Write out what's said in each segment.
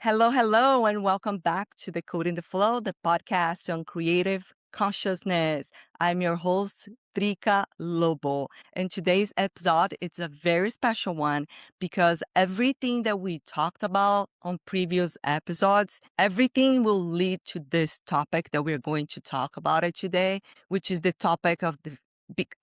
Hello, hello, and welcome back to Decoding the Flow, the podcast on creative consciousness. I'm your host, Drica Lobo. And today's episode, it's a very special one because everything that we talked about on previous episodes, everything will lead to this topic that we're going to talk about it today, which is the topic of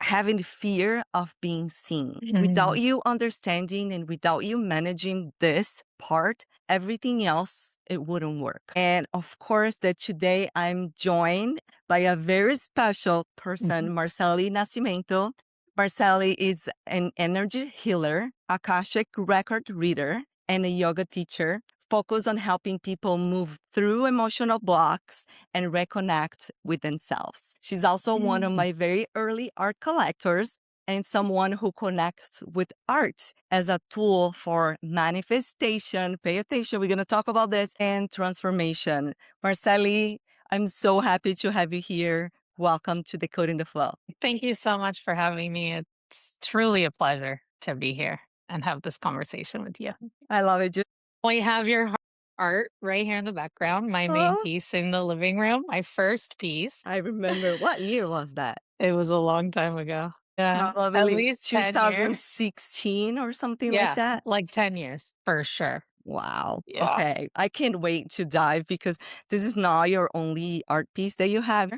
having the fear of being seen. Without you understanding and without you managing this part, everything else, it wouldn't work. And of course that today I'm joined by a very special person, Marcele Nascimento. Marcele is an energy healer, Akashic record reader, and a yoga teacher focused on helping people move through emotional blocks and reconnect with themselves. She's also one of my very early art collectors and someone who connects with art as a tool for manifestation. Pay attention, we're going to talk about this, and transformation. Marcele, I'm so happy to have you here. Welcome to Decoding the Flow. Thank you so much for having me. It's truly a pleasure to be here and have this conversation with you. I love it. We have your art right here in the background, my main Oh, piece in the living room, my first piece. I remember. What year was that? It was a long time ago. Yeah, at Probably least 10 years. 2016 or something like Yeah, that. like 10 years for sure. Wow. Yeah. Okay. I can't wait to dive because this is not your only art piece that you have.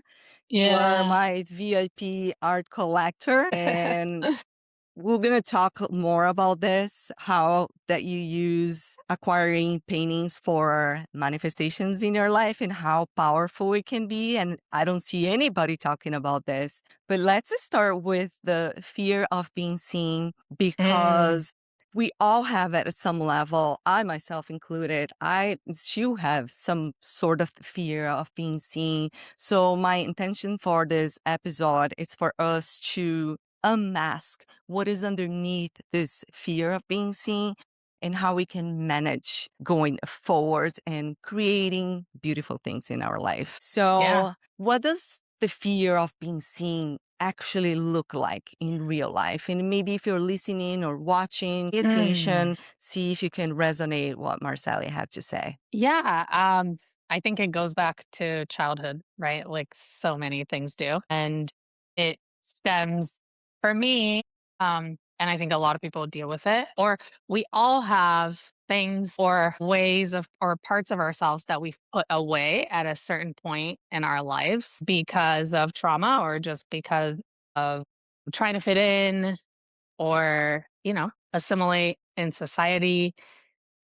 You are Yeah. my VIP art collector, and we're going to talk more about this, how that you use acquiring paintings for manifestations in your life and how powerful it can be. And I don't see anybody talking about this. But let's start with the fear of being seen Mm, because we all have it at some level, I myself included. I still have some sort of fear of being seen. So my intention for this episode is for us to unmask what is underneath this fear of being seen and how we can manage going forward and creating beautiful things in our life. yeah. So, what does the fear of being seen actually look like in real life? And maybe if you're listening or watching, pay Mm. attention, see if you can resonate what Marceli had to say. Yeah, I think it goes back to childhood, right? Like so many things do. And it stems for me, and I think a lot of people deal with it, or we all have things or ways of or parts of ourselves that we've put away at a certain point in our lives because of trauma or just because of trying to fit in or, assimilate in society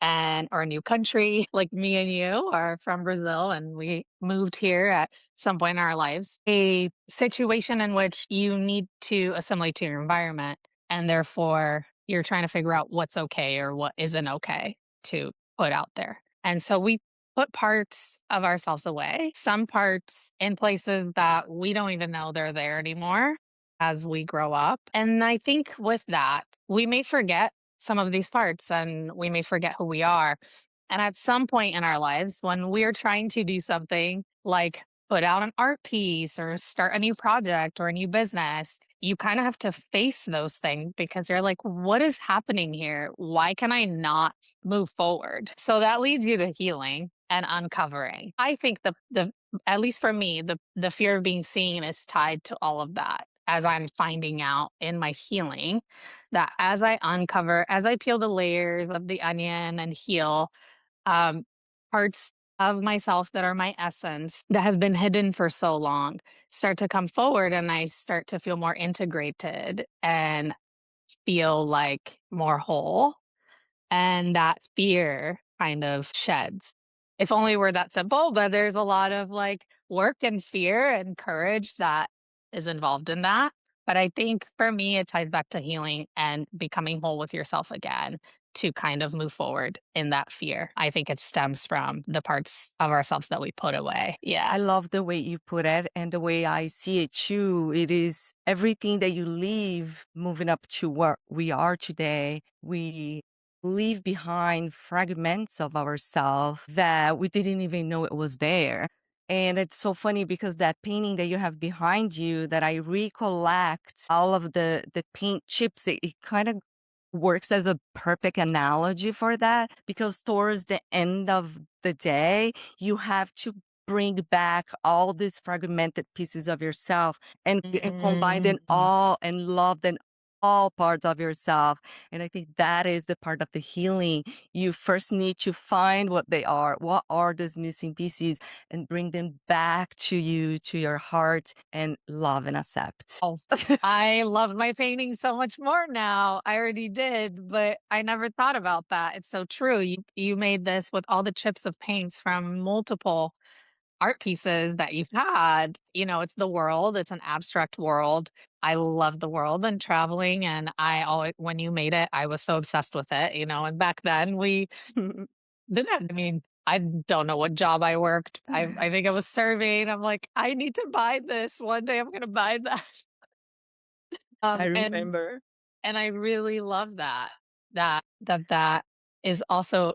and or a new country. Like me and you are from Brazil and we moved here at some point in our lives. A situation in which you need to assimilate to your environment and therefore you're trying to figure out what's okay or what isn't okay to put out there. And so we put parts of ourselves away, some parts in places that we don't even know they're there anymore as we grow up. And I think with that, we may forget some of these parts and we may forget who we are. And at some point in our lives, when we're trying to do something like put out an art piece or start a new project or a new business, you kind of have to face those things because you're like, what is happening here? Why can I not move forward? So that leads you to healing and uncovering. I think the at least for me, the fear of being seen is tied to all of that as I'm finding out in my healing that as I uncover, as I peel the layers of the onion and heal, um, parts of myself that are my essence that have been hidden for so long start to come forward and I start to feel more integrated and feel like more whole. And that fear kind of sheds. If only were that simple, but there's a lot of like work and fear and courage that is involved in that. But I think for me, it ties back to healing and becoming whole with yourself again to kind of move forward in that fear. I think it stems from the parts of ourselves that we put away. Yeah. I love the way you put it and the way I see it too. It is everything that you leave moving up to where we are today. We leave behind fragments of ourselves that we didn't even know it was there. And it's so funny because that painting that you have behind you that I recollect all of the paint chips, it kind of works as a perfect analogy for that because towards the end of the day, you have to bring back all these fragmented pieces of yourself and combine them Mm. all and love them all parts of yourself. And I think that is the part of the healing. You first need to find what they are. What are those missing pieces and bring them back to you, to your heart and love and accept. Oh, I love my painting so much more now. I already did, but I never thought about that. It's so true. You made this with all the chips of paints from multiple art pieces that you've had. It's the world, it's an abstract world. I love the world and traveling, and I always when you made it, I was so obsessed with it, and back then we didn't have, I don't know what job I worked. I think I was serving. I'm like, I need to buy this. One day I'm gonna buy that. I And remember. I really love that. That is also,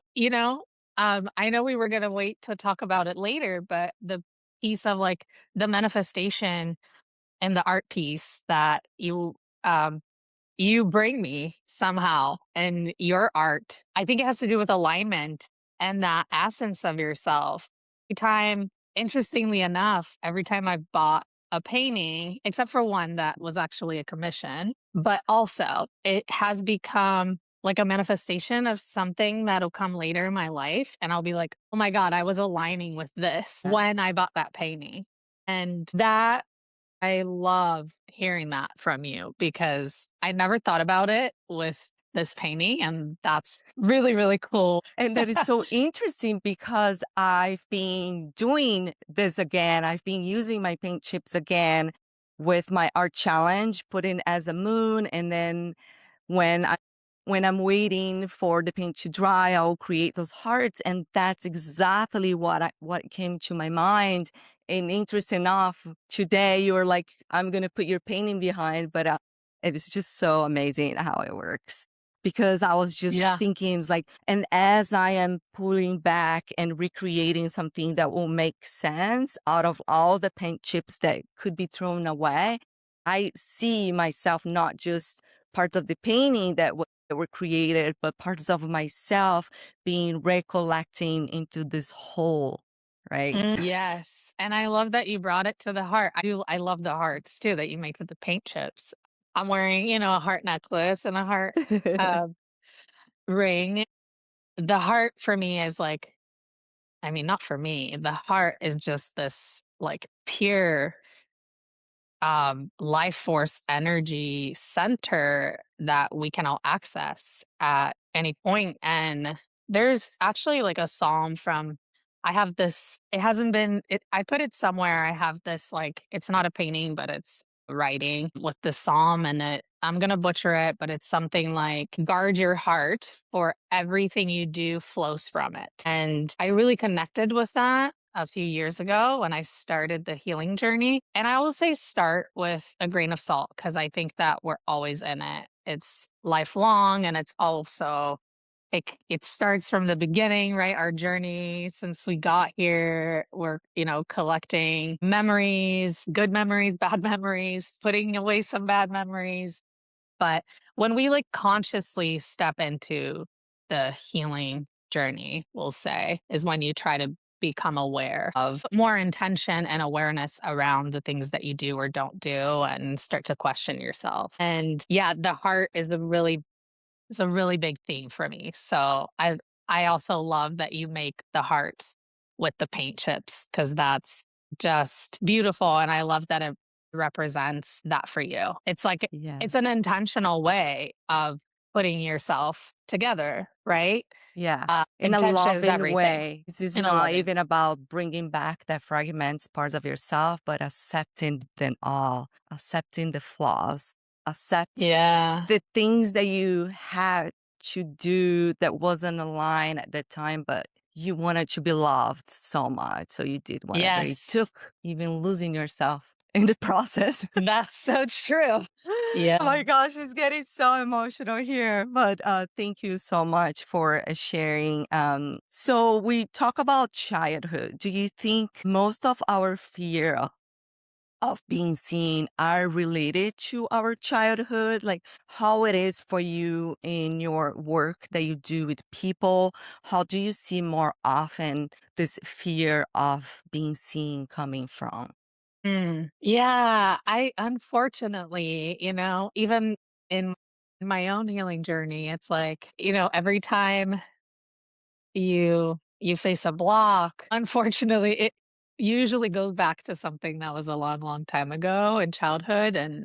I know we were gonna wait to talk about it later, but the piece of, like, the manifestation and the art piece that you bring me somehow in your art. I think it has to do with alignment and that essence of yourself. Every time, interestingly enough, every time I bought a painting, except for one that was actually a commission, but also it has become like a manifestation of something that'll come later in my life. And I'll be like, oh my God, I was aligning with this Yeah. when I bought that painting. And that I love hearing that from you because I never thought about it with this painting, and that's really, really cool. And that is so interesting because I've been doing this again. I've been using my paint chips again with my art challenge, put in as a moon. And then when I when I'm waiting for the paint to dry, I'll create those hearts. And that's exactly what came to my mind. And interesting enough, today you were like, I'm gonna put your painting behind, but it is just so amazing how it works because I was just Yeah. thinking, it's like, and as I am pulling back and recreating something that will make sense out of all the paint chips that could be thrown away, I see myself not just parts of the painting that were created, but parts of myself being recollecting into this whole, right? Yes, and I love that you brought it to the heart. I love the hearts too that you make with the paint chips. I'm wearing, a heart necklace and a heart, uh, ring. The heart for me is like, not for me, the heart is just this, like, pure life force energy center that we can all access at any point. And there's actually like a psalm from, I have this, it hasn't been, I put it somewhere. I have this, like, it's not a painting, but it's writing with the psalm and I'm going to butcher it, but it's something like, guard your heart, for everything you do flows from it. And I really connected with that a few years ago when I started the healing journey. And I always say start with a grain of salt because I think that we're always in it. It's lifelong, and it's also it starts from the beginning, right? Our journey since we got here, we're, collecting memories, good memories, bad memories, putting away some bad memories. But when we, like, consciously step into the healing journey, we'll say, is when you try to become aware of more intention and awareness around the things that you do or don't do and start to question yourself. And yeah, the heart is a really big theme for me. So I also love that you make the hearts with the paint chips because that's just beautiful, and I love that it represents that for you. It's like Yeah. it's an intentional way of putting yourself together, right? Yeah. In a Intention is loving everything way. This is in a not loving. even about bringing back the fragments, parts of yourself, but accepting them all, accepting the flaws, accept Yeah. the things that you had to do that wasn't aligned at the time, but you wanted to be loved so much. So you did whatever it Yes. took, even losing yourself in the process. That's so true. Oh Yeah. my gosh, it's getting so emotional here. But thank you so much for sharing. So we talk about childhood. Do you think most of our fear of being seen are related to our childhood, like how it is for you in your work that you do with people. How do you see more often this fear of being seen coming from? Yeah, I unfortunately, even in my own healing journey, it's like, every time you face a block, unfortunately, it usually goes back to something that was a long, long time ago in childhood, and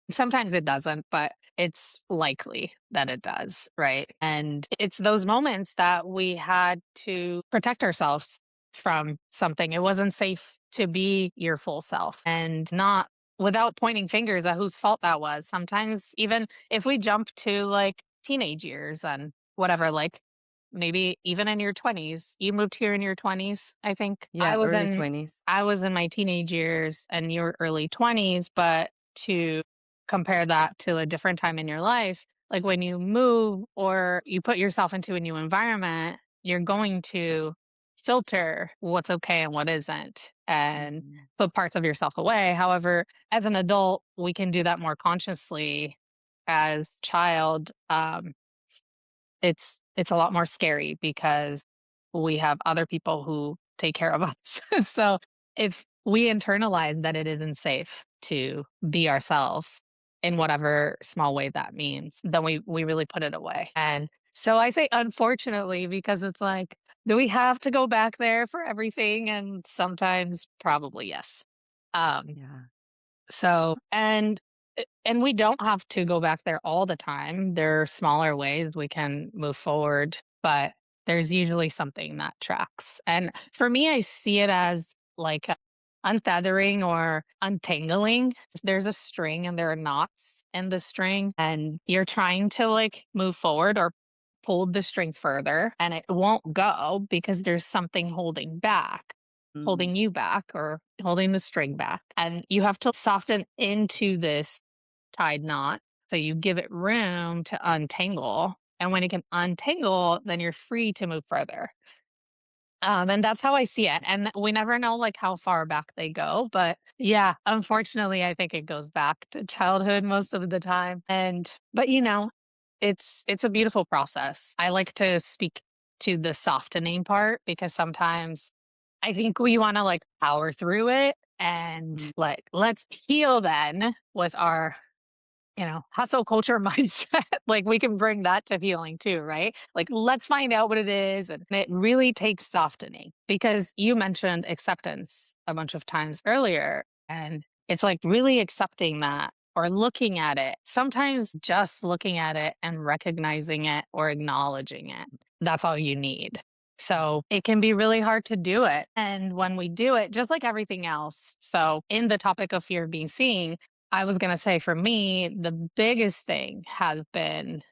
sometimes it doesn't, but it's likely that it does, right? And it's those moments that we had to protect ourselves from something. It wasn't safe to be your full self and not without pointing fingers at whose fault that was. Sometimes, even if we jump to like teenage years and whatever, like maybe even in your 20s. You moved here in your 20s, I think. Yeah, early 20s. I was in my teenage years and your early 20s, but to compare that to a different time in your life, like when you move or you put yourself into a new environment, you're going to filter what's okay and what isn't and Mhm. put parts of yourself away. However, as an adult, we can do that more consciously. As child, it's a lot more scary because we have other people who take care of us. So if we internalize that it isn't safe to be ourselves in whatever small way that means, then we really put it away. And so I say unfortunately because it's like, do we have to go back there for everything? And sometimes probably yes. Um, Yeah. and we don't have to go back there all the time. There are smaller ways we can move forward, but there's usually something that tracks. And for me, I see it as like untethering or untangling. If there's a string and there are knots in the string and you're trying to like move forward or pull the string further and it won't go because there's something Mm. holding you back or holding the string back. And you have to soften into this tied knot. So you give it room to untangle. And when it can untangle, then you're free to move further. And that's how I see it. And we never know like how far back they go. But yeah, unfortunately, I think it goes back to childhood most of the time. But it's a beautiful process. I like to speak to the softening part because sometimes I think we want to like power through it and Mm. like let's heal then with our hustle culture mindset. Like we can bring that to healing too, right? Like let's find out what it is. And it really takes softening because you mentioned acceptance a bunch of times earlier. And it's like really accepting that or looking at it. Sometimes just looking at it and recognizing it or acknowledging it. That's all you need. So it can be really hard to do it. And when we do it, just like everything else. So, in the topic of fear of being seen, I was gonna say for me, the biggest thing has been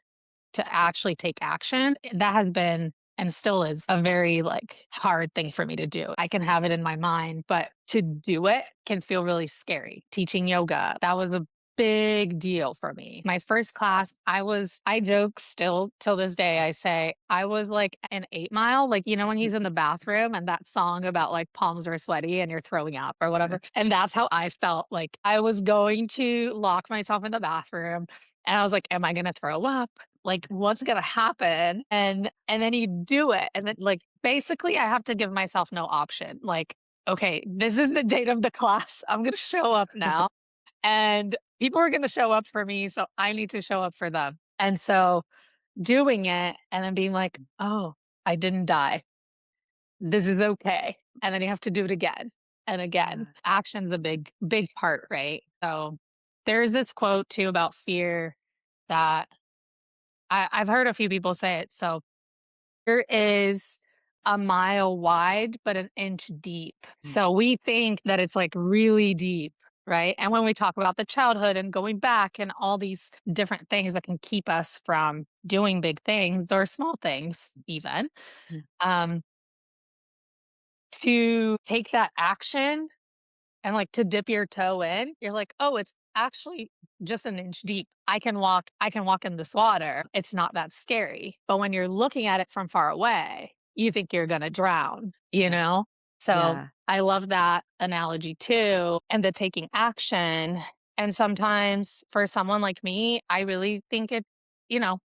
to actually take action. That has been and still is a very like hard thing for me to do. I can have it in my mind, but to do it can feel really scary. Teaching yoga, that was a big deal for me. My first class, I joke still till this day. I say I was like an 8 Mile, like when he's in the bathroom and that song about like palms are sweaty and you're throwing up or whatever. And that's how I felt like I was going to lock myself in the bathroom and I was like, am I going to throw up? Like what's going to happen? And then you do it. And then like basically I have to give myself no option. Like, okay, this is the date of the class. I'm going to show up now and people are going to show up for me. So I need to show up for them. And so doing it and then being like, oh, I didn't die. This is okay. And then you have to do it again and again. Yeah. Action's a big, big part, right? So there's this quote too about fear that I've heard a few people say it. So fear is a mile wide, but an inch deep. Mm. So we think that it's like really deep, right? And when we talk about the childhood and going back and all these different things that can keep us from doing big things or small things, even, Mm. um, to take that action and like to dip your toe in, you're like, "Oh, it's actually just an inch deep. I can walk in this water. It's not that scary." But when you're looking at it from far away, you think you're gonna drown, you Yeah. know? So Yeah. I love that analogy too, and the taking action. And sometimes for someone like me, I really think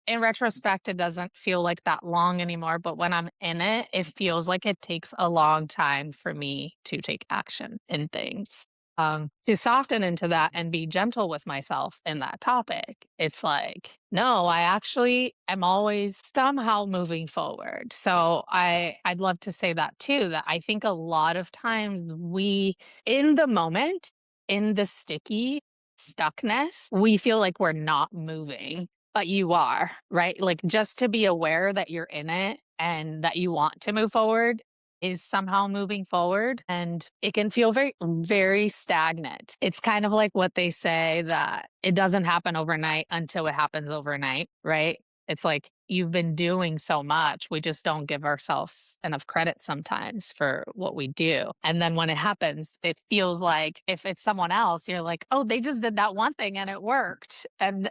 in retrospect, it doesn't feel like that long anymore. But when I'm in it, it feels like it takes a long time for me to take action in things. To soften into that and be gentle with myself in that topic. It's like, no, I actually am always somehow moving forward. So I'd love to say that too, that I think a lot of times we in the moment, in the sticky stuckness, we feel like we're not moving, but you are, right? Like just to be aware that you're in it and that you want to move forward is somehow moving forward, and it can feel very very stagnant. It's kind of like what they say, that it doesn't happen overnight until it happens overnight, right? It's like you've been doing so much, we just don't give ourselves enough credit sometimes for what we do. And then when it happens, it feels like if it's someone else, you're like, "Oh, they just did that one thing and it worked." And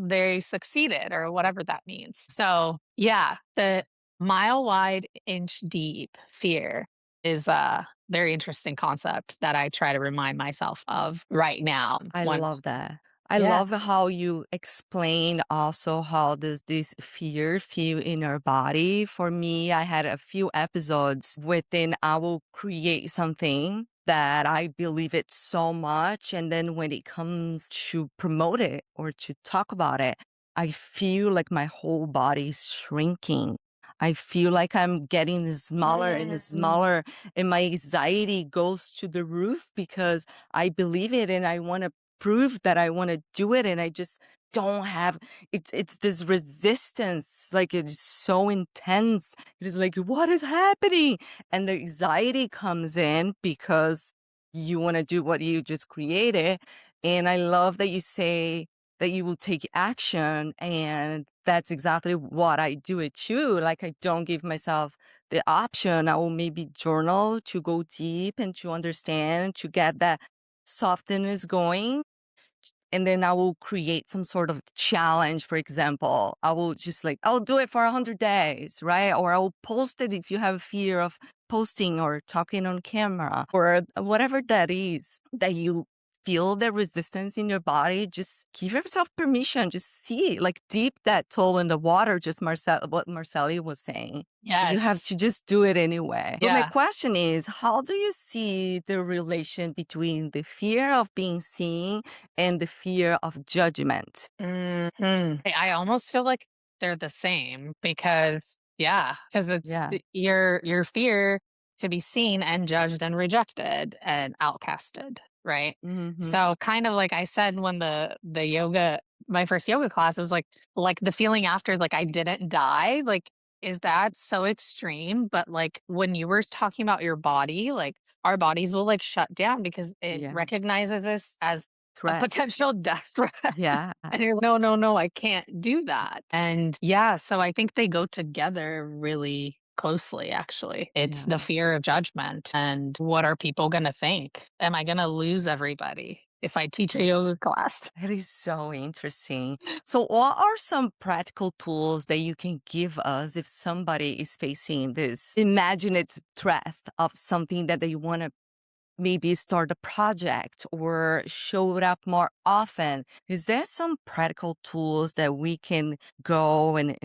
they succeeded or whatever that means. So, yeah, the mile wide, inch deep fear is a very interesting concept that I try to remind myself of right now I when love that. I yeah. love how you explain also how does this fear feel in your body. For me, I had a few episodes within I will create something that I believe it so much. And then when it comes to promote it or to talk about it, I feel like my whole body is shrinking. I feel like I'm getting smaller and Mm. smaller, and my anxiety goes to the roof because I believe it and I want to prove that I want to do it, and I just don't have it's this resistance, like it's so intense. It is like, what is happening? And the anxiety comes in because you want to do what you just created. And I love that you say that you will take action, and that's exactly what I do it too. Like I don't give myself the option. I will maybe journal to go deep and to understand, to get that softness going, and then I will create some sort of challenge. For example, I will just like, I'll do it for 100 days, right? Or I will post it if you have fear of posting or talking on camera or whatever that is that you feel the resistance in your body. Just give yourself permission. Just see, like deep that toe in the water, just what Marceli was saying. You have Yes. to just do it anyway. But my Yeah. question is, how do you see the relation between the fear of being seen and the fear of judgment? Mhm. I almost feel like they're the same because yeah, because it's Yeah. your fear to be seen and judged and rejected and outcasted, right? Mhm. So kind of like I said when the yoga my first yoga class was like the feeling after like I didn't die, like is that so extreme? But like when you were talking about your body, like our bodies will like shut down because it Yeah. recognizes this as a Threat. potential death threat. Yeah. And you're, "No, no, no, I can't do that." And yeah, so I think they go together really closely, actually. It's the Yeah. fear of judgment and what are people gonna think? Am I gonna lose everybody if I teach a yoga class? That is so interesting. So, what are some practical tools that you can give us if somebody is facing this imaginative threat of something that they want to maybe start a project or show it up more often? Is there some practical tools that we can go and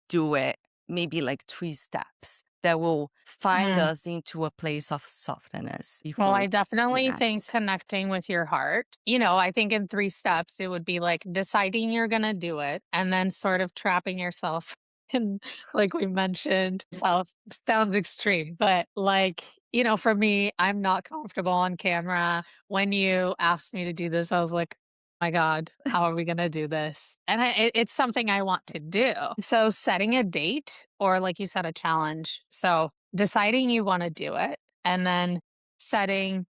do it? Maybe like 3 steps that will find Mm. us into a place of softness Well, before I we definitely think act. connecting with your heart. I think in 3 steps, it would be like deciding you're gonna do it and then sort of trapping yourself in, like we mentioned, sounds extreme, but for me, I'm not comfortable on camera. When you asked me to do this, I was like, "My God, how are we gonna do this?" And it's something I want to do. So setting a date or like you said, a challenge. So deciding you wanna do it and then setting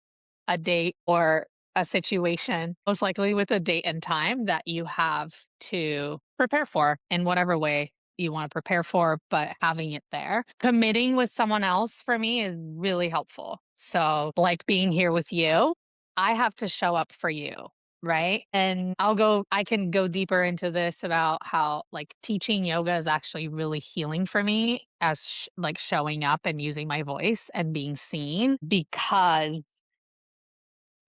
a date or a situation, most likely with a date and time that you have to prepare for in whatever way you want to prepare for, but having it there. Committing with someone else for me is really helpful. So, like being here with you, I have to show up for you. right? And I can go deeper into this about how like teaching yoga is actually really healing for me as like showing up and using my voice and being seen because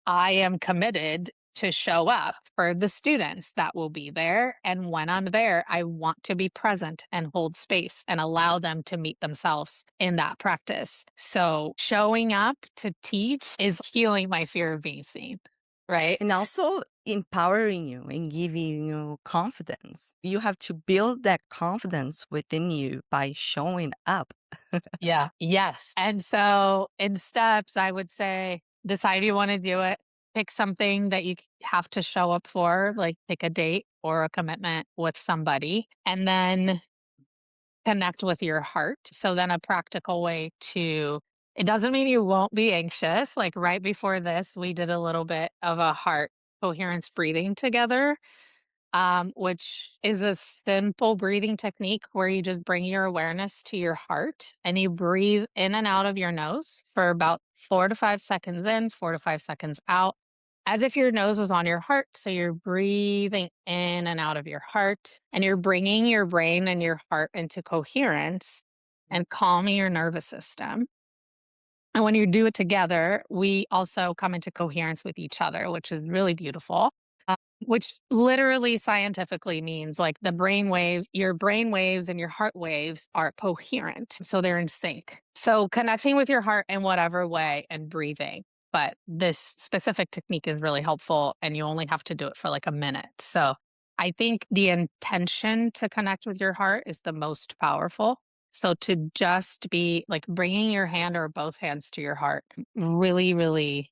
I am committed to show up for the students that will be there. And when I'm there, I want to be present and hold space and allow them to meet themselves in that practice. So showing up to teach is healing my fear of being seen, right? And also empowering you and giving you confidence. You have to build that confidence within you by showing up. Yeah. Yes. And so in steps, I would say decide you want to do it. Pick something that have to show up for, like pick a date or a commitment with somebody, and then connect with your heart. So then a practical way to it doesn't mean you won't be anxious. Like right before this, we did a little bit of a heart coherence breathing together, which is a simple breathing technique where you just bring your awareness to your heart and you breathe in and out of your nose for about 4 to 5 seconds in, 4 to 5 seconds out, as if your nose was on your heart. So you're breathing in and out of your heart and you're bringing your brain and your heart into coherence and calming your nervous system. And when you do it together, we also come into coherence with each other, which is really beautiful. Which literally scientifically means like your brain waves and your heart waves are coherent. So they're in sync. So connecting with your heart in whatever way and breathing. But this specific technique is really helpful and you only have to do it for like a minute. So I think the intention to connect with your heart is the most powerful. So to just be like bringing your hand or both hands to your heart really, really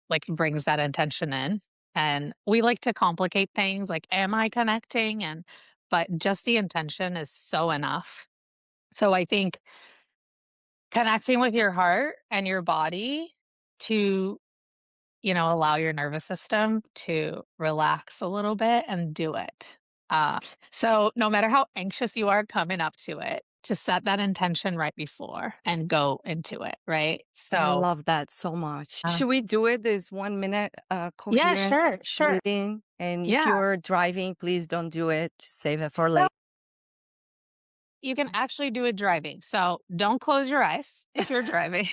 like brings that intention in. And we like to complicate things like, am I connecting? But just the intention is so enough. So I think connecting with your heart and your body to, allow your nervous system to relax a little bit and do it. So no matter how anxious you are coming up to it, to set that intention right before and go into it, right? I So, love that so much. uh, Should we do it this 1 minute yeah, coherence sure, sure. breathing? And if Yeah. you're driving, please don't do it. Just save it for No, later. you can actually do it driving. So don't close your eyes if you're driving,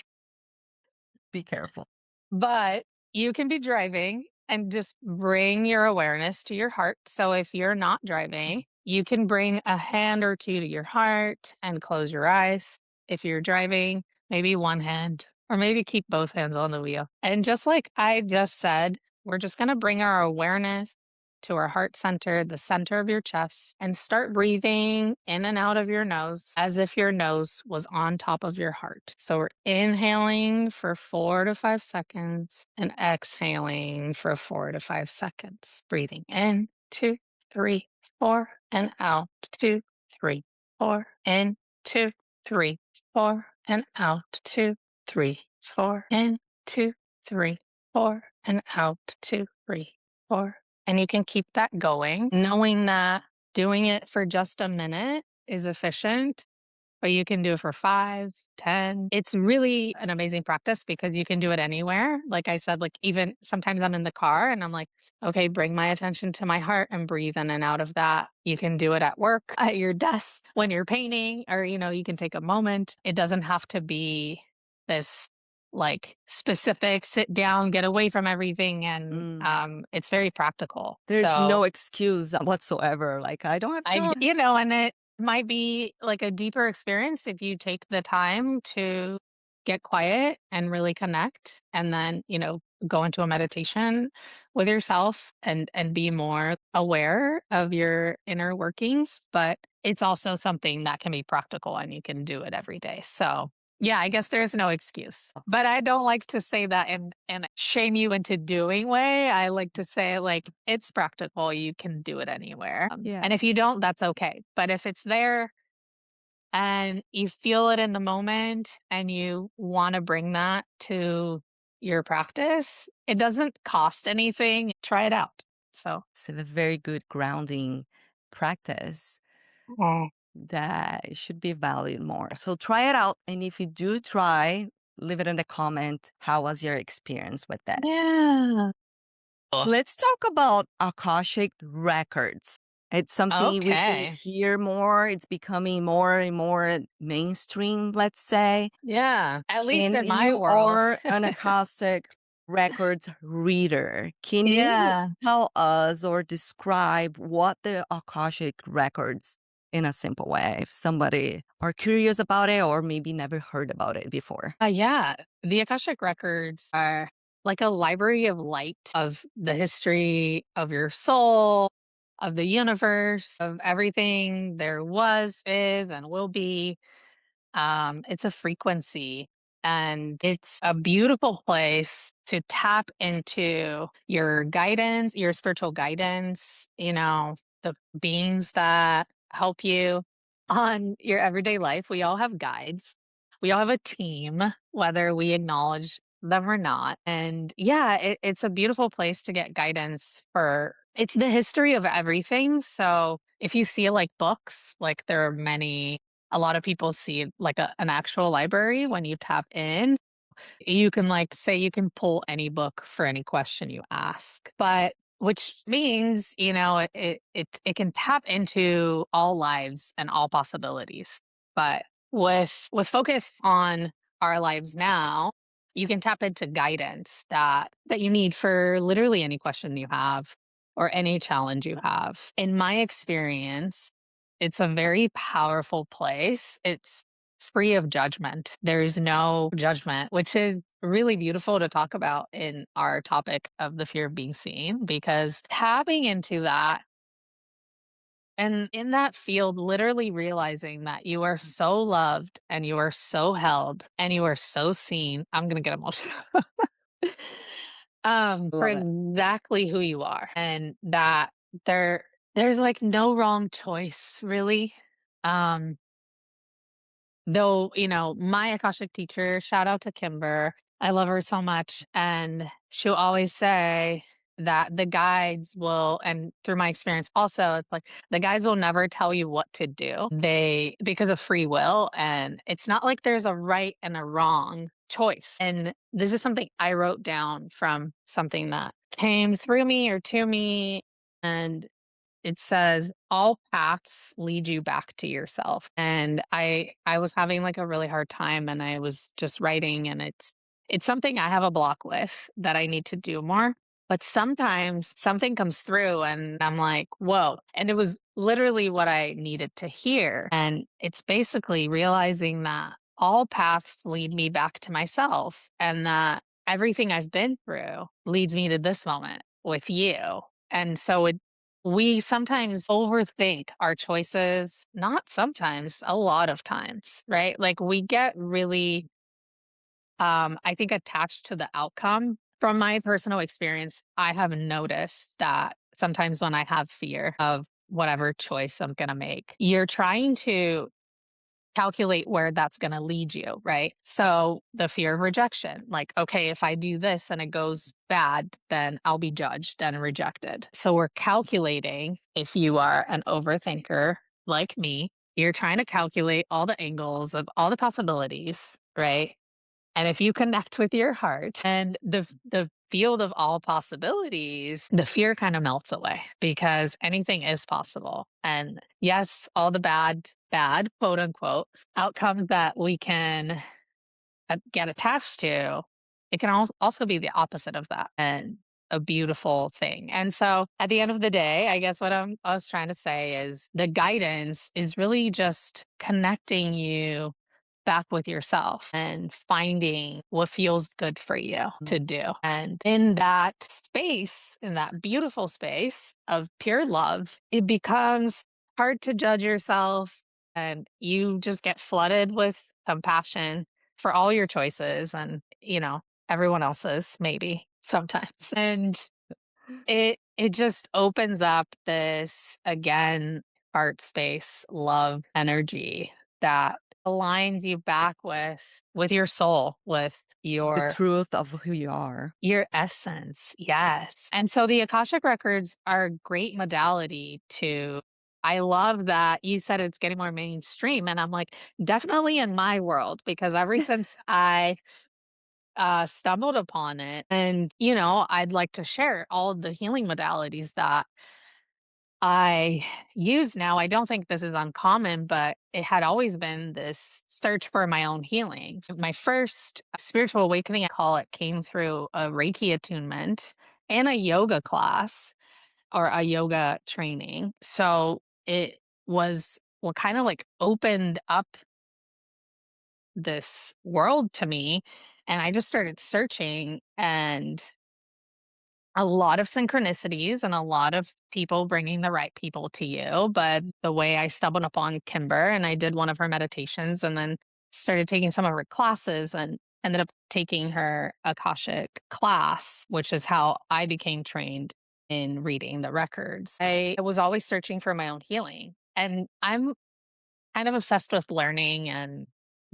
Be careful. but you can be driving and just bring your awareness to your heart. So if you're not driving, you can bring a hand or two to your heart and close your eyes. If you're driving, maybe one hand or maybe keep both hands on the wheel. And just like I just said, we're just going to bring our awareness to our heart center, the center of your chest, and start breathing in and out of your nose as if your nose was on top of your heart. So we're inhaling for 4 to 5 seconds and exhaling for 4 to 5 seconds. Breathing in, 2, 3, 4, and out, 2, 3, 4, in, 2, 3, 4, and out, 2, 3, 4, in, 2, 3, 4, and out, 2, 3, 4. And you can keep that going, knowing that doing it for just a minute is efficient, but you can do it for 5, 10. It's really an amazing practice because you can do it anywhere. Like I said, like even sometimes I'm in the car and I'm like, okay, bring my attention to my heart and breathe in and out of that. You can do it at work, at your desk, when you're painting, or, you can take a moment. It doesn't have to be this like specific sit down, get away from everything. And Mm. it's very practical. There's So no excuse whatsoever. Like, I don't have time. and it might be like a deeper experience if you take the time to get quiet and really connect and then, go into a meditation with yourself and be more aware of your inner workings, but it's also something that can be practical and you can do it every day. So, yeah, I guess there's no excuse. But I don't like to say that and shame you into doing way. I like to say like it's practical. You can do it anywhere. Yeah. And if you don't, that's okay. But if it's there and you feel it in the moment and you want to bring that to your practice, it doesn't cost anything. Try it out. So, It's a very good grounding practice mm, that should be valued more. So try it out. And if you do try, leave it in the comment. How was your experience with that? yeah. Oh, Let's talk about Akashic Records. It's something we okay. hear more. It's becoming more and more mainstream, let's say. Yeah, at least And in my you world. are an Akashic Records reader. Can you Yeah. tell us or describe what the Akashic Records in a simple way? If somebody are curious about it or maybe never heard about it before. Yeah, the Akashic Records are like a library of light of the history of your soul, of the universe, of everything there was, is, and will be. It's a frequency and it's a beautiful place to tap into your guidance, your spiritual guidance, the beings that help you on your everyday life. We all have guides. We all have a team, whether we acknowledge them or not. And yeah, it's a beautiful place to get guidance for it's the history of everything. So if you see like books, like there are many a lot of people see like an actual library when you tap in. You can like say you can pull any book for any question you ask, but which means it can tap into all lives and all possibilities. But with focus on our lives now, you can tap into guidance that you need for literally any question you have or any challenge you have. In my experience, it's a very powerful place. It's free of judgment. There's no judgment, which is really beautiful to talk about in our topic of the fear of being seen, because tapping into that and in that field, literally realizing that you are so loved and you are so held and you are so seen. I'm going to get emotional. For Love it. exactly who you are, and that there's like no wrong choice really. Um, Though, my Akashic teacher, shout out to Kimber, I love her so much, and she'll always say that the guides will and through my experience also, it's like the guides will never tell you what to do. They because of free will, and it's not like there's a right and a wrong choice. And this is something I wrote down from something that came through me or to me, and it says all paths lead you back to yourself. And I was having like a really hard time and I was just writing, and it's something I have a block with that I need to do more. But sometimes something comes through and I'm like, whoa. And it was literally what I needed to hear. And it's basically realizing that all paths lead me back to myself, and that everything I've been through leads me to this moment with you. And so we sometimes overthink our choices, not sometimes, a lot of times, right? Like we get really, I think, attached to the outcome. From my personal experience, I have noticed that sometimes when I have fear of whatever choice I'm going to make, you're trying to calculate where that's gonna lead you, right? So, the fear of rejection, like, okay, if I do this and it goes bad, then I'll be judged and rejected. So, we're calculating if you are an overthinker like me, you're trying to calculate all the angles of all the possibilities, right? And if you connect with your heart and the field of all possibilities, the fear kind of melts away because anything is possible. And yes, all the bad, quote unquote, outcomes that we can get attached to, it can also be the opposite of that and a beautiful thing. And so at the end of the day, I guess what I was trying to say is the guidance is really just connecting you back with yourself and finding what feels good for you to do. And in that space, in that beautiful space of pure love, it becomes hard to judge yourself, and you just get flooded with compassion for all your choices and, everyone else's maybe sometimes. And it just opens up this again heart space, love energy that aligns you back with your soul, with The your truth of who you are. your essence. Yes. And so the Akashic records are a great modality to I love that you said it's getting more mainstream, and I'm like definitely in my world because ever since I stumbled upon it. And, you know, I'd like to share all of the healing modalities that I use now. I don't think this is uncommon, but it had always been this search for my own healing. So my first spiritual awakening, I call it, came through a Reiki attunement and a yoga class or a yoga training. So it was what kind of like opened up this world to me. And I just started searching, and a lot of synchronicities and a lot of people bringing the right people to you. But the way I stumbled upon Kimber, and I did one of her meditations and then started taking some of her classes and ended up taking her Akashic class, which is how I became trained in reading the records. I was always searching for my own healing. And I'm kind of obsessed with learning and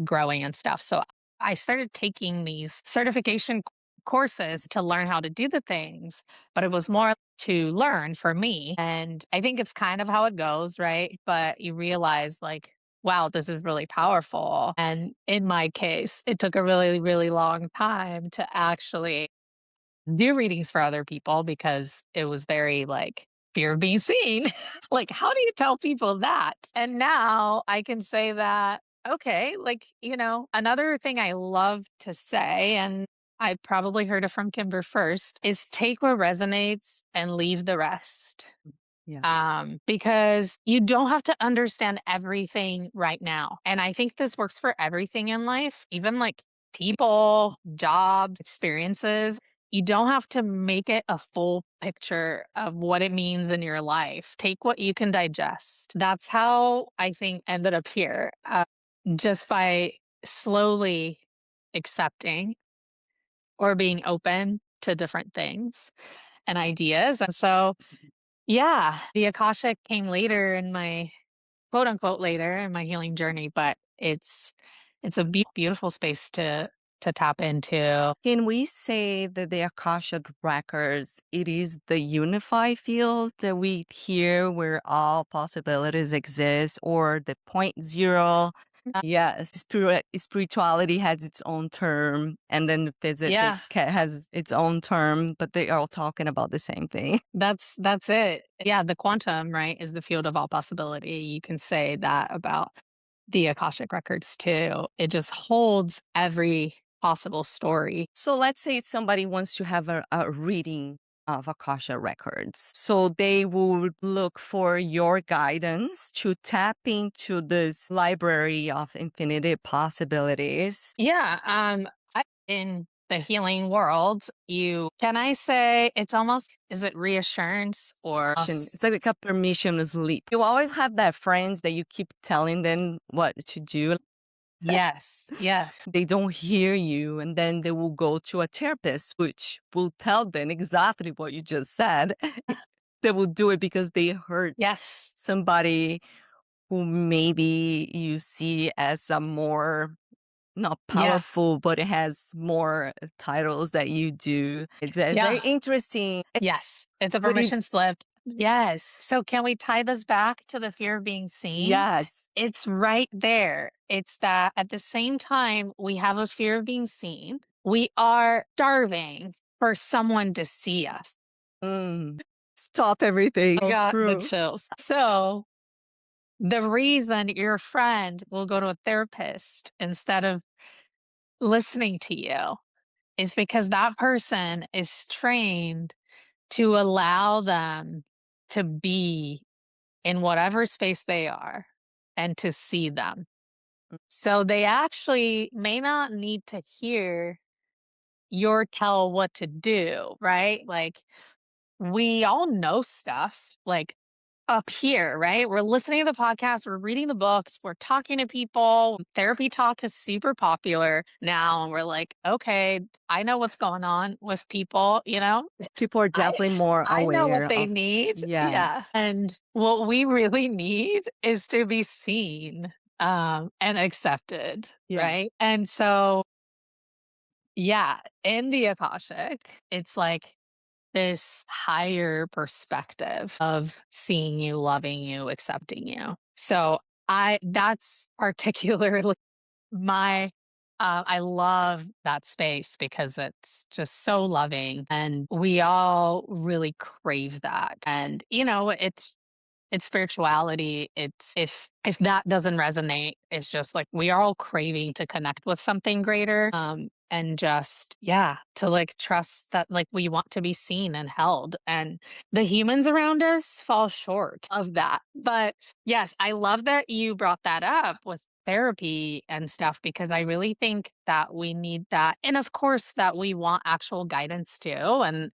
growing and stuff. So I started taking these certification courses to learn how to do the things, but it was more to learn for me. And I think it's kind of how it goes, right? But you realize, like, wow, this is really powerful. And in my case, it took a really, really long time to actually do readings for other people because it was very like fear of being seen. Like, how do you tell people that? And now I can say that, okay, like, you know, another thing I love to say, and I probably heard it from Kimber first, is take what resonates and leave the rest. Yeah. Because you don't have to understand everything right now. And I think this works for everything in life, even like people, jobs, experiences. You don't have to make it a full picture of what it means in your life. Take what you can digest. That's how I think ended up here, just by slowly accepting or being open to different things and ideas. And so yeah, the Akashic came later in my quote unquote later in my healing journey, but it's a beautiful space to tap into. Can we say that the Akashic Records, it is the unified field that we hear where all possibilities exist, or the point zero? Yes, spirituality has its own term, and then physics Yeah, has its own term, but they are all talking about the same thing. that's it. Yeah, the quantum, right, is the field of all possibility. You can say that about the Akashic records too. It just holds every possible story. So let's say somebody wants to have a reading of Akasha Records. So they would look for your guidance to tap into this library of infinity possibilities. Yeah, in the healing world, you can I say it's almost is it reassurance or It's like a permissionless leap. You always have that friends that you keep telling them what to do. yes, yes, They don't hear you, and then they will go to a therapist, which will tell them exactly what you just said. They will do it because they heard yes, somebody who maybe you see as a more not yeah, powerful, but it has more titles that you do. It's very yeah, interesting. yes. It's a But permission it's slip. Yes. So can we tie this back to the fear of being seen? yes. It's right there. It's that at the same time we have a fear of being seen, we are starving for someone to see us. Mm. Stop everything. I Go got the through. chills. So the reason your friend will go to a therapist instead of listening to you is because that person is trained to allow them to be in whatever space they are and to see them. So they actually may not need to hear your tell what to do, right? Like we all know stuff. Like up here, right? We're listening to the podcast, we're reading the books, we're talking to people. Therapy talk is super popular now. And we're like, okay, I know what's going on with people, you know? People are I definitely more I know what aware they of, need. yeah, Yeah. And what we really need is to be seen and accepted, yeah. right? And so yeah, in the Akashic, it's like this higher perspective of seeing you, loving you, accepting you. So I that's particularly my I love that space because it's just so loving, and we all really crave that. And it's spirituality. It's if that doesn't resonate, it's just like we are all craving to connect with something greater. And just to like trust that like we want to be seen and held. And the humans around us fall short of that. But yes, I love that you brought that up with therapy and stuff because I really think that we need that. And of course that we want actual guidance too.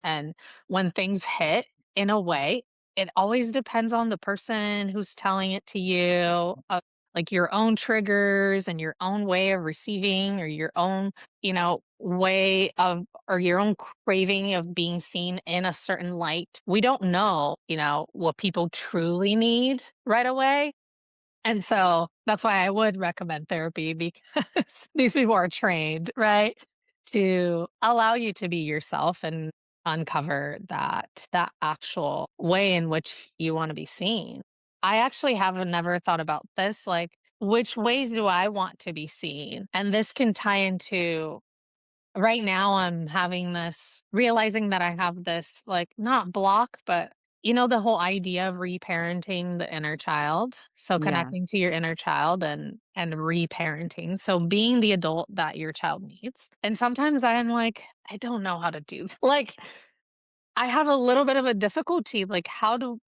And when things hit in a way, it always depends on the person who's telling it to you, like your own triggers and your own way of receiving or your own, way of or your own craving of being seen in a certain light. We don't know, what people truly need right away. And so that's why I would recommend therapy because these people are trained, right? To allow you to be yourself and uncover that actual way in which you want to be seen. I actually haven't never thought about this, like which ways do I want to be seen? And this can tie into right now I'm having this realizing that I have this like not block, but the whole idea of reparenting the inner child. So Yeah. connecting to your inner child and reparenting. So being the adult that your child needs. And sometimes I'm like, I don't know how to do that. Like I have a little bit of a difficulty, like,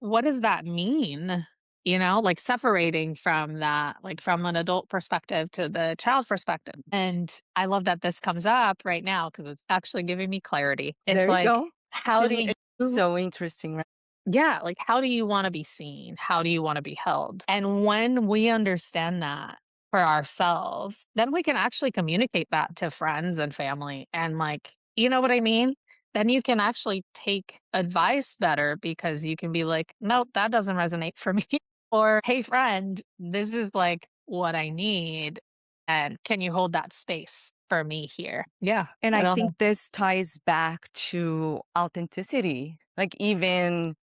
what does that mean? Like separating from that, like from an adult perspective to the child perspective. And I love that this comes up right now because it's actually giving me clarity. It's There you like, go. how To do me, you, it's so interesting, right? yeah, like how do you want to be seen? How do you want to be held? And when we understand that for ourselves, then we can actually communicate that to friends and family. And like, you know what I mean? Then you can actually take advice better because you can be like, nope, that doesn't resonate for me. Or, hey, friend, this is like what I need. And can you hold that space for me here? Yeah. And I I don't know. think this ties back to authenticity. Like even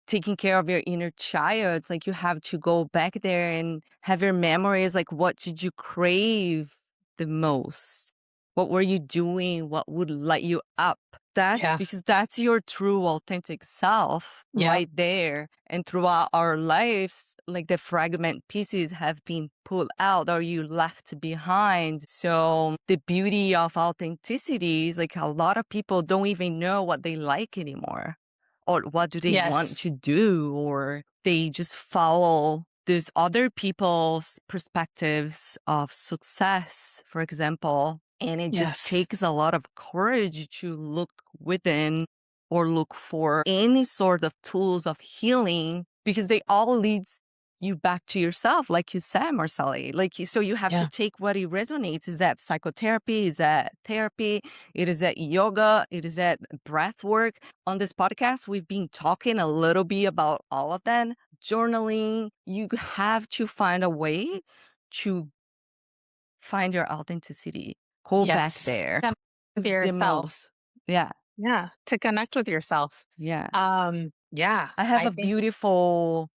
taking care of your inner child, it's like you have to go back there and have your memories. Like, what did you crave the most? What were you doing? What would light you up? That's Yeah. because that's your true authentic self Yeah. right there. And throughout our lives, like the fragment pieces have been pulled out or you left behind. So the beauty of authenticity is like a lot of people don't even know what they like anymore or what do they want to Yes. do, or they just follow these other people's perspectives of success, for example. And it just Yes. takes a lot of courage to look within or look for any sort of tools of healing because they all leads you back to yourself, like you said, Marceli. So you have to Yeah. take what it resonates. Is that psychotherapy? Is that therapy? It is that yoga? It is that breath work? On this podcast, we've been talking a little bit about all of them. Journaling, you have to find a way to find your authenticity. Go back Yes. there. Connect with The yourself. most. Yeah. Yeah, to connect with yourself. Yeah. Yeah, I have I a think beautiful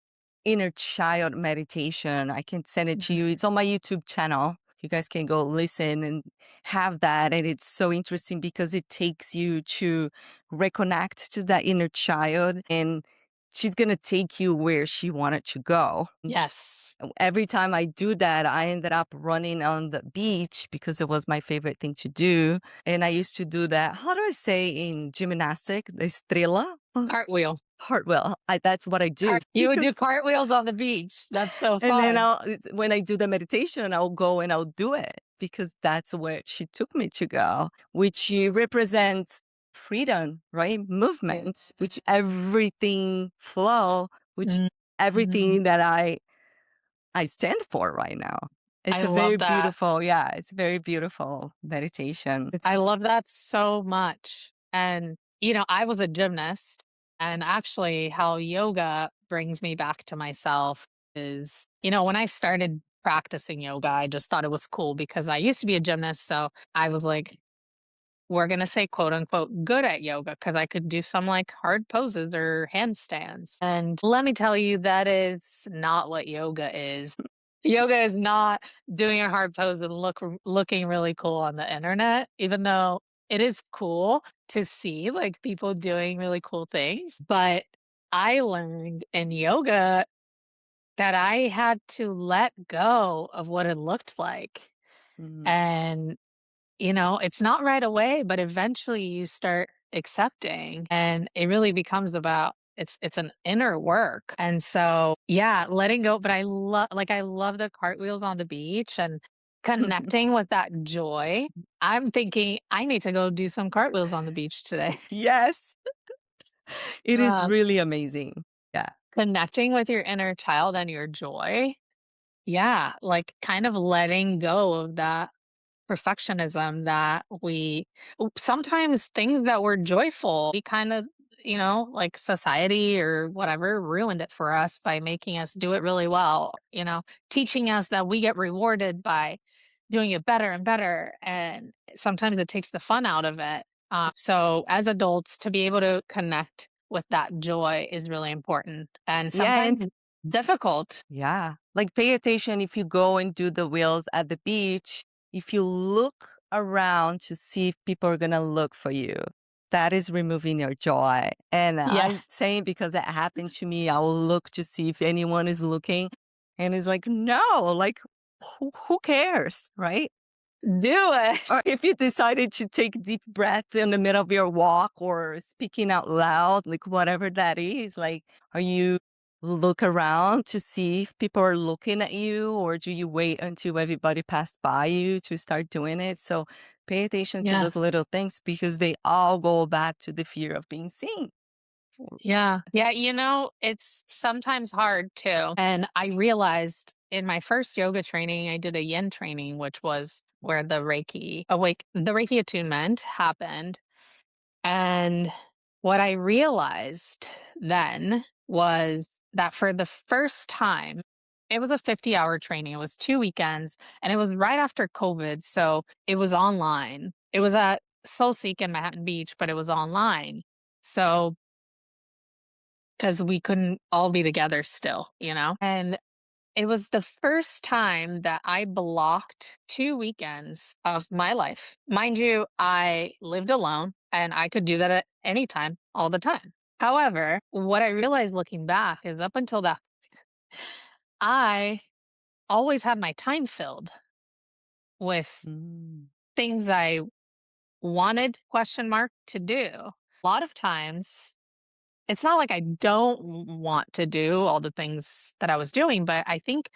inner child meditation. I can send it to mhm, you. It's on my YouTube channel. You guys can go listen and have that. And it's so interesting because it takes you to reconnect to that inner child and she's going to take you where she wanted to go. yes. Every time I do that, I ended up running on the beach because it was my favorite thing to do. And I used to do that. How do I say in gymnastic? The estrela? Cartwheel. Cartwheel. That's what I do You would because do cartwheels on the beach. That's so and then fun. when I do the meditation, I'll go and I'll do it because that's where she took me to go, which represents freedom, right? Movement, which everything flow, which Mm, mhm. everything that I stand for right now. It's I a very love that. beautiful, yeah, it's a very beautiful meditation. I love that so much. And, I was a gymnast, and actually, how yoga brings me back to myself is, when I started practicing yoga, I just thought it was cool because I used to be a gymnast. So I was like, we're going to say quote unquote good at yoga because I could do some like hard poses or handstands. And let me tell you, that is not what yoga is. Yoga is not doing a hard pose and looking really cool on the internet, even though it is cool to see, like, people doing really cool things, but I learned in yoga that I had to let go of what it looked like, Mm. and it's not right away, but eventually you start accepting and it really becomes about it's an inner work. And so, yeah, letting go, but I love the cartwheels on the beach and connecting with that joy. I'm thinking I need to go do some cartwheels on the beach today. Yes, it is Uh, really amazing. Yeah. Connecting with your inner child and your joy. Yeah, like kind of letting go of that perfectionism that sometimes things that were joyful, we kind of, like society or whatever ruined it for us by making us do it really well, teaching us that we get rewarded by doing it better and better. And sometimes it takes the fun out of it. So as adults, to be able to connect with that joy is really important and Yeah, and sometimes difficult. yeah, like pay attention if you go and do the wheels at the beach, if you look around to see if people are gonna look for you, that is removing your joy. And Yeah, I'm saying because that happened to me, I will look to see if anyone is looking, and it's like, no, like who cares, right? do it. Or if you decided to take deep breath in the middle of your walk or speaking out loud, like whatever that is, like, are you look around to see if people are looking at you, or do you wait until everybody passed by you to start doing it? So pay attention to Yeah. those little things because they all go back to the fear of being seen. Yeah. Yeah, it's sometimes hard too. And I realized in my first yoga training, I did a yin training, which was where the Reiki attunement happened. And what I realized then was that for the first time, it was a 50-hour training. It was 2 weekends and it was right after COVID. So it was online. It was at Soul Seek in Manhattan Beach, but it was online. So because we couldn't all be together still, And it was the first time that I blocked 2 weekends of my life. Mind you, I lived alone and I could do that at any time, all the time. However, what I realized looking back is up until that, I always had my time filled with Mm. things I wanted question mark to do. A lot of times it's not like I don't want to do all the things that I was doing, but I think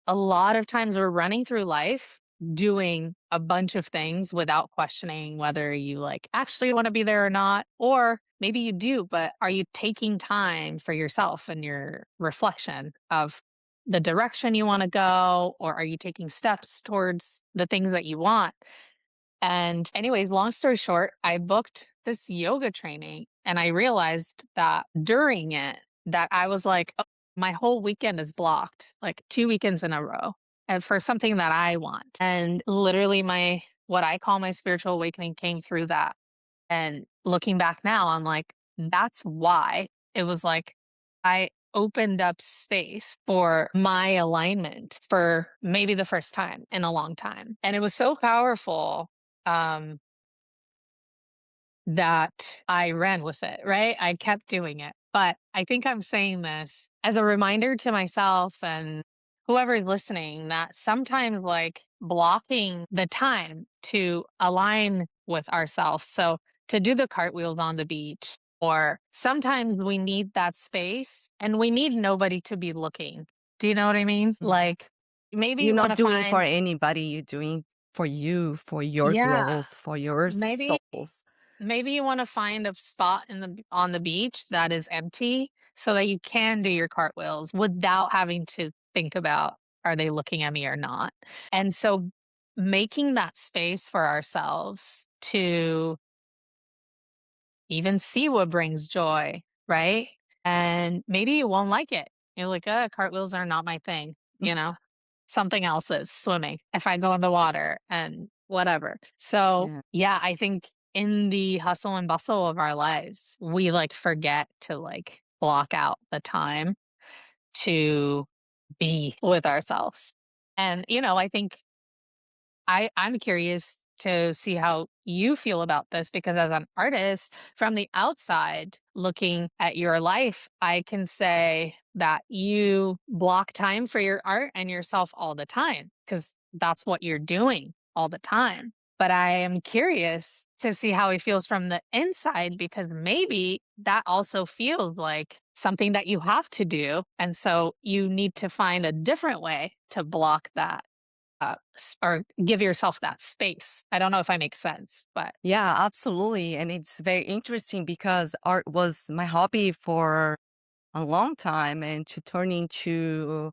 a lot of times we're running through life doing a bunch of things without questioning whether you like actually want to be there or not, or maybe you do, but are you taking time for yourself and your reflection of the direction you want to go, or are you taking steps towards the things that you want? And anyways, long story short, I booked this yoga training and I realized that during it that I was like, "Oh, my whole weekend is blocked, like 2 weekends in a row, and for something that I want." And literally my what I call my spiritual awakening came through that. And looking back now, I'm like, that's why it was like I opened up space for my alignment for maybe the first time in a long time. And it was so powerful um, that I ran with it, right? I kept doing it. But I think I'm saying this as a reminder to myself and whoever's listening that sometimes like blocking the time to align with ourselves. So to do the cartwheels on the beach, or sometimes we need that space and we need nobody to be looking. Do you know what I mean? Mhm. Like maybe You're you want not to doing for find, anybody, you're doing for you, for your yeah, growth, for your maybe souls. Maybe you wanna find a spot on the beach that is empty so that you can do your cartwheels without having to think about, "Are they looking at me or not?" And so making that space for ourselves to even see what brings joy, right? And maybe you won't like it. You're like, cartwheels are not my thing," you know? Something else is swimming if I go in the water and whatever. So, Yeah. yeah, I think in the hustle and bustle of our lives, we like forget to like block out the time to be with ourselves. And, I think I'm curious to see how you feel about this because as an artist from the outside looking at your life, I can say that you block time for your art and yourself all the time because that's what you're doing all the time. But I am curious to see how it feels from the inside because maybe that also feels like something that you have to do. And so you need to find a different way to block that or give yourself that space. I don't know if I make sense, but Yeah, absolutely. And it's very interesting because art was my hobby for a long time, and to turn into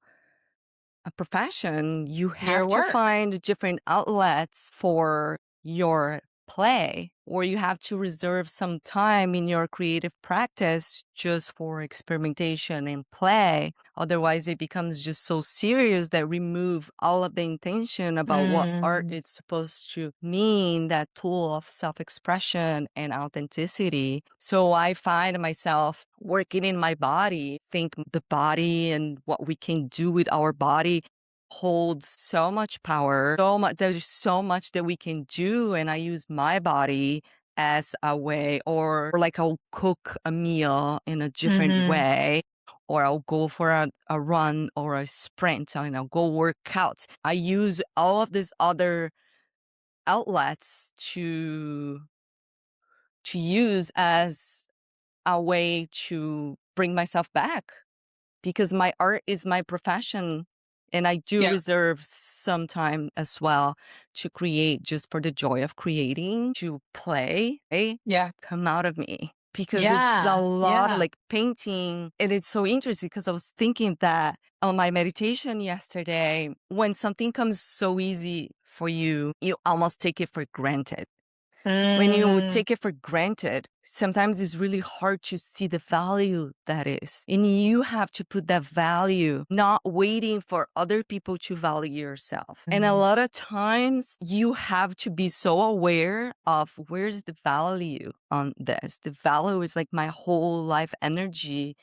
a profession, you your have to work. find different outlets for your play, or you have to reserve some time in your creative practice just for experimentation and play. Otherwise, it becomes just so serious that remove all of the intention about what art Mm, is supposed to mean, that tool of self-expression and authenticity. So I find myself working in my body, think the body and what we can do with our body holds so much power, so much, there's so much that we can do. And I use my body as a way, or like I'll cook a meal in a different mhm, way, or I'll go for a run or a sprint and I'll go work out. I use all of these other outlets to use as a way to bring myself back, because my art is my profession, and I do yeah, reserve some time as well to create, just for the joy of creating, to play, yeah, come out of me, because it's a yeah, lot of yeah. like painting. And it's so interesting because I was thinking that on my meditation yesterday, when something comes so easy for you, you almost take it for granted. When you Mm, take it for granted, sometimes it's really hard to see the value that is. And you have to put that value, not waiting for other people to value yourself. And a mm, lot of times you have to be so aware of where's the value on this. The value is like my whole life energy,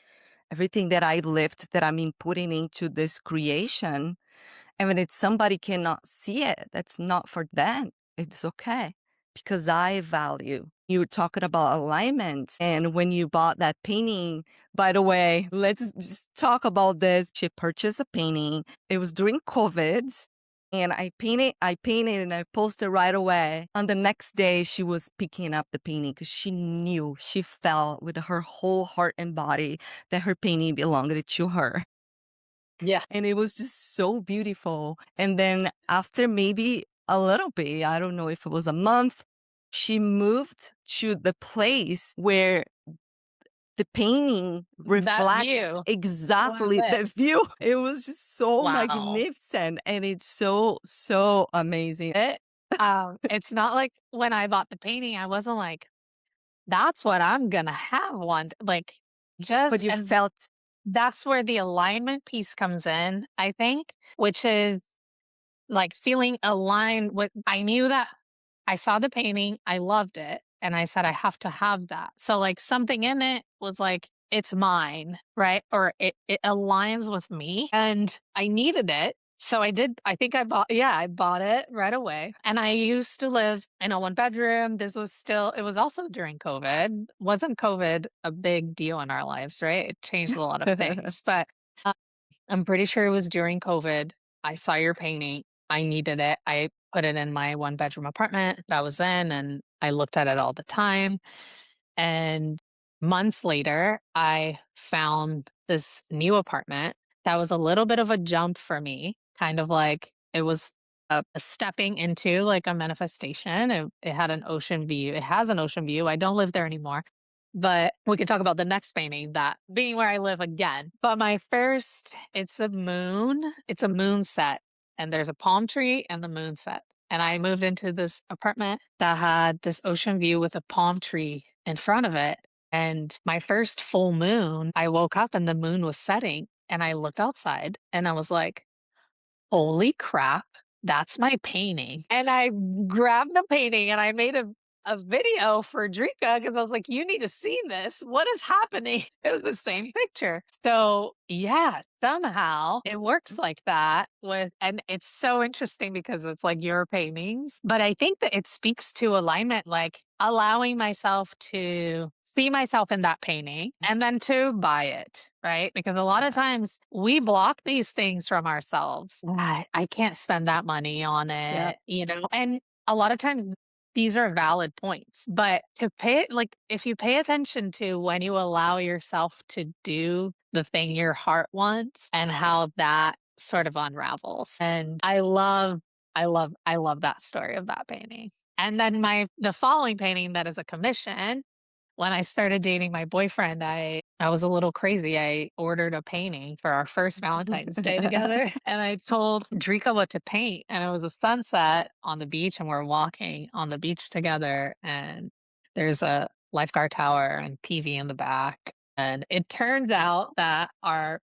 everything that I lived, that I'm inputting into this creation. And when it's somebody cannot see it, that's not for them. It's okay, because I value. You were talking about alignment. And when you bought that painting, by the way, let's just talk about this. She purchased a painting. It was during COVID. And I painted and I posted right away. On the next day, she was picking up the painting because she knew, she felt with her whole heart and body that her painting belonged to her. yeah. And it was just so beautiful. And then after maybe a little bit, I don't know if it was a month, she moved to the place where the painting That reflects view. Love exactly it. the view. It was just so Wow. magnificent, and it's so, so amazing. It's not like when I bought the painting, I wasn't like, that's what I'm gonna have like But just you and felt, that's where the alignment piece comes in, I think, which is like feeling aligned with I knew that I saw the painting, I loved it, and I said, "I have to have that." So, like, something in it was like, "It's mine," right? Or it aligns with me, and I needed it. So I think I bought it right away, and I used to live in a one-bedroom. It was also during COVID. Wasn't COVID a big deal in our lives, right? It changed a lot of things, but I'm pretty sure it was during COVID. I saw your painting. I needed it. I put it in my one bedroom apartment that I was in, and I looked at it all the time. And months later, I found this new apartment that was a little bit of a jump for me, kind of like it was a stepping into like a manifestation. It had an ocean view. It has an ocean view. I don't live there anymore, but we could talk about the next painting, that being where I live again. But my first, it's a moon set, and there's a palm tree and the moon set. And I moved into this apartment that had this ocean view with a palm tree in front of it. And my first full moon, I woke up and the moon was setting. And I looked outside and I was like, holy crap, that's my painting. And I grabbed the painting and I made a a video for Drika because I was like, "You need to see this. What is happening?" It was the same picture. So, yeah, somehow it works like that with and it's so interesting because it's like your paintings, but I think that it speaks to alignment, like allowing myself to see myself in that painting and then to buy it, right? Because a lot of Yeah. times we block these things from ourselves. I can't spend that money on Yep. it. And a lot of times these are valid points, but to pay it like if you pay attention to when you allow yourself to do the thing your heart wants and how that sort of unravels. And I love that story of that painting. And then the following painting that is a commission when I started dating my boyfriend, I was a little crazy. I ordered a painting for our first Valentine's Day together, and I told Drica what to paint, and it was a sunset on the beach, and we're walking on the beach together, and there's a lifeguard tower and PV in the back, and it turns out that our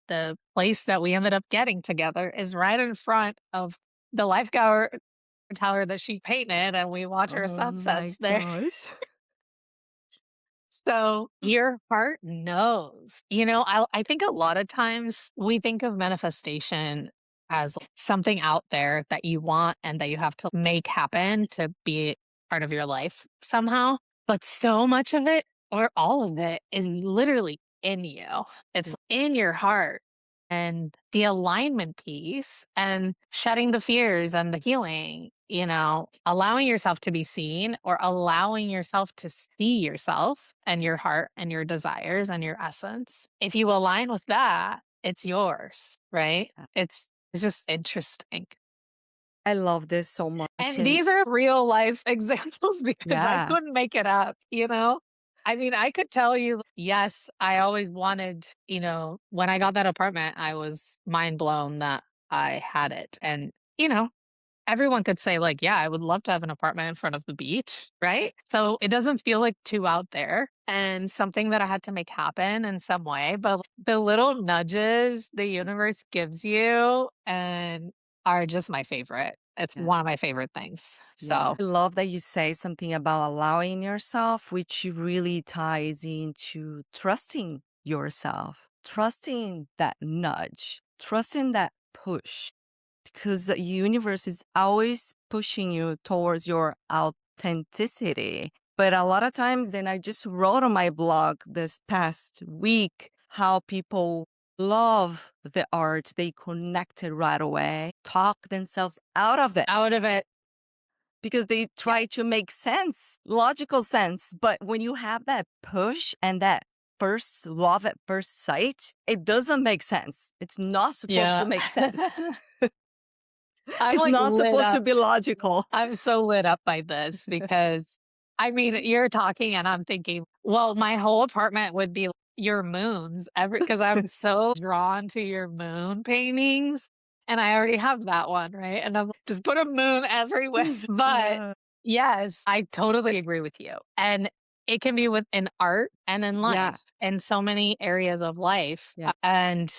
the place that we ended up getting together is right in front of the lifeguard tower that she painted, and we watch our Oh my sunsets there. gosh. So your heart knows. I think a lot of times we think of manifestation as something out there that you want and that you have to make happen to be part of your life somehow. But so much of it, or all of it, is literally in you. It's in your heart. And the alignment piece and shedding the fears and the healing, allowing yourself to be seen or allowing yourself to see yourself and your heart and your desires and your essence. If you align with that, it's yours, right? Yeah. It's just interesting. I love this so much. And And these are real life examples because I yeah, couldn't make it up. I mean, I could tell you, yes, I always wanted, when I got that apartment, I was mind blown that I had it. And everyone could say, like, yeah, I would love to have an apartment in front of the beach, right? So it doesn't feel like too out there and something that I had to make happen in some way. But the little nudges the universe gives you and are just my favorite. It's yeah, one of my favorite things. yeah. So I love that you say something about allowing yourself, which really ties into trusting yourself, trusting that nudge, trusting that push, because the universe is always pushing you towards your authenticity. But a lot of times, and I just wrote on my blog this past week how people love the art, they connected right away, talk themselves out of it out of it. because they Yeah. try to make sense, logical sense. But when you have that push and that first love at first sight, it doesn't make sense. It's not supposed Yeah. to make sense. I'm It's like not lit supposed to up. be logical. I'm so lit up by this because I mean, you're talking and I'm thinking, well, my whole apartment would be your moons every because I'm so drawn to your moon paintings and I already have that one, right? And I'm like, just put a moon everywhere. But Yeah. yes, I totally agree with you. And it can be within art and in Yeah. life and so many areas of life. Yeah. And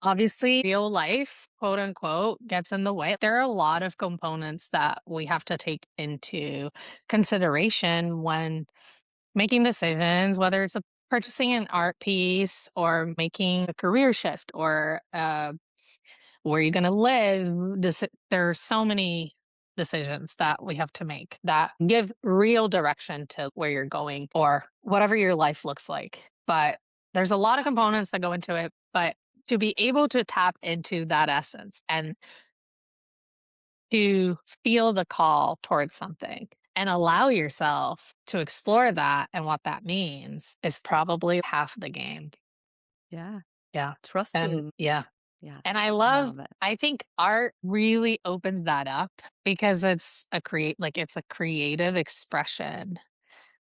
obviously, real life, quote unquote, gets in the way. There are a lot of components that we have to take into consideration when making decisions, whether it's purchasing an art piece or making a career shift or where you're going to live. There are so many decisions that we have to make that give real direction to where you're going or whatever your life looks like. But there's a lot of components that go into it. But to be able to tap into that essence and to feel the call towards something and allow yourself to explore that and what that means is probably half the game. Yeah. Yeah. And Trusting. yeah. Yeah. And I love it. I think art really opens that up because it's a creative expression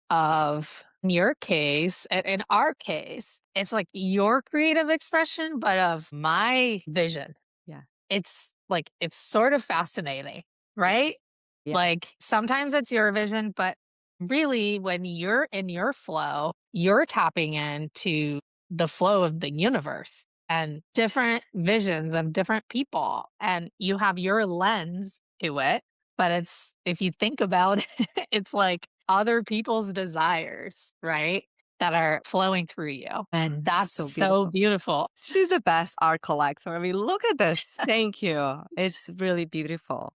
of, in your case, in our case, it's like your creative expression, but of my vision. Yeah. It's sort of fascinating, Yeah. right? Yeah. Like sometimes it's your vision, but really when you're in your flow, you're tapping into the flow of the universe and different visions of different people. And you have your lens to it. but it's if you think about it, it's like other people's desires, right, that are flowing through you, and that's So so beautiful. beautiful. She's the best art collector. I mean, look at this. Thank you. It's really beautiful.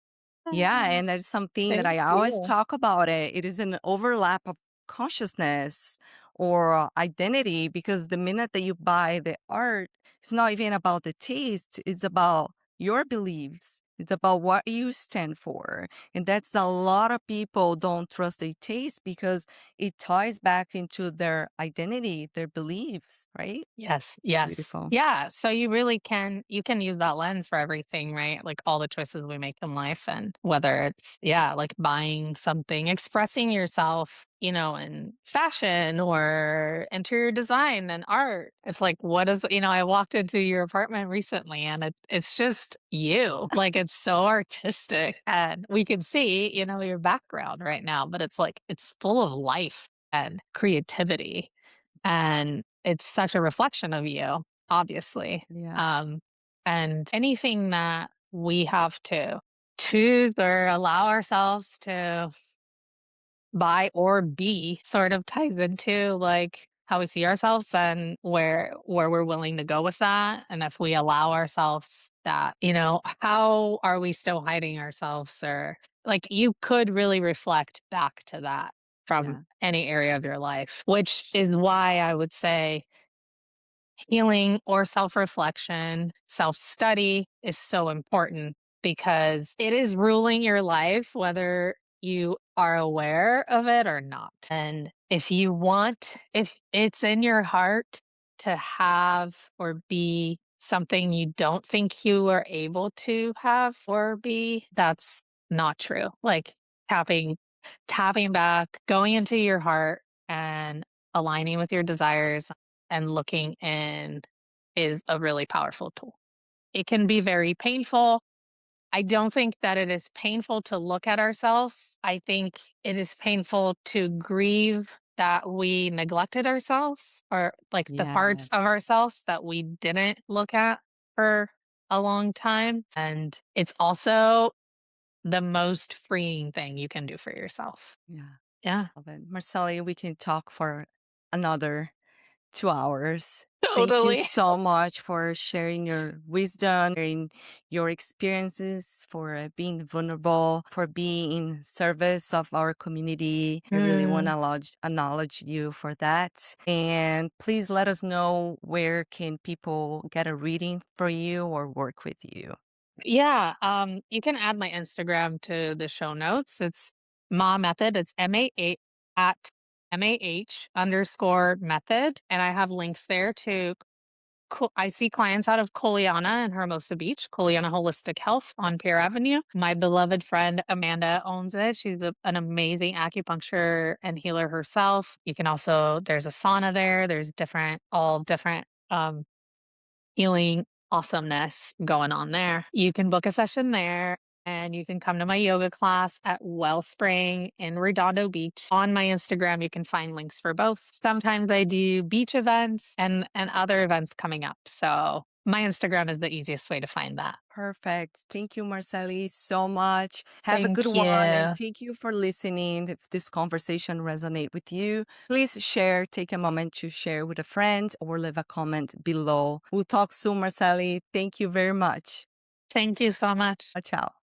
Yeah, and that's something that Thank I always you. talk about it. It is an overlap of consciousness or identity because the minute that you buy the art, it's not even about the taste, it's about your beliefs. It's about what you stand for. And that's a lot of people don't trust their taste because it ties back into their identity, their beliefs, right? Yes, It's yes. beautiful. Yeah, so you can use that lens for everything, right? Like all the choices we make in life and whether it's yeah, like buying something, expressing yourself, in fashion or interior design and art. It's like what is, I walked into your apartment recently and it's just you. Like it's so artistic and we can see, your background right now, but it's like it's full of life and creativity and it's such a reflection of you, obviously. Yeah. Um, and anything that we have to choose or allow ourselves to buy or be sort of ties into like how we see ourselves and where we're willing to go with that. And if we allow ourselves that, how are we still hiding ourselves or like you could really reflect back to that from Yeah. any area of your life, which is why I would say healing or self reflection, self study is so important because it is ruling your life, whether you are aware of it or not. And if it's in your heart to have or be something you don't think you are able to have or be, that's not true. Like tapping, tapping back, going into your heart and aligning with your desires and looking in is a really powerful tool. It can be very painful. I don't think that it is painful to look at ourselves. I think it is painful to grieve that we neglected ourselves or like the parts of Yes. ourselves that we didn't look at for a long time. And it's also the most freeing thing you can do for yourself. Yeah. Yeah, Love it. Marceli, we can talk for another 2 hours. Thank you totally. so much for sharing your wisdom, sharing your experiences, for being vulnerable, for being in service of our community. I really want to Mm. acknowledge you for that. And please let us know where can people get a reading for you or work with you. Yeah, you can add my Instagram to the show notes. It's Ma Method. It's MAH at MAH underscore method. And I have links there to, I see clients out of Coleana and Hermosa Beach, Coleana Holistic Health on Pier Avenue. My beloved friend Amanda owns it. She's an amazing acupuncture and healer herself. You can also, there's a sauna there. There's all different, healing awesomeness going on there. You can book a session there and you can come to my yoga class at Wellspring in Redondo Beach. On my Instagram, you can find links for both. Sometimes I do beach events and other events coming up. So my Instagram is the easiest way to find that. Perfect. Thank you, Marceli, so much. Have a good Thank one, and you. thank you for listening. If this conversation resonate with you, please share. Take a moment to share with a friend or leave a comment below. We'll talk soon, Marceli. Thank you very much. Thank you so much. Ciao.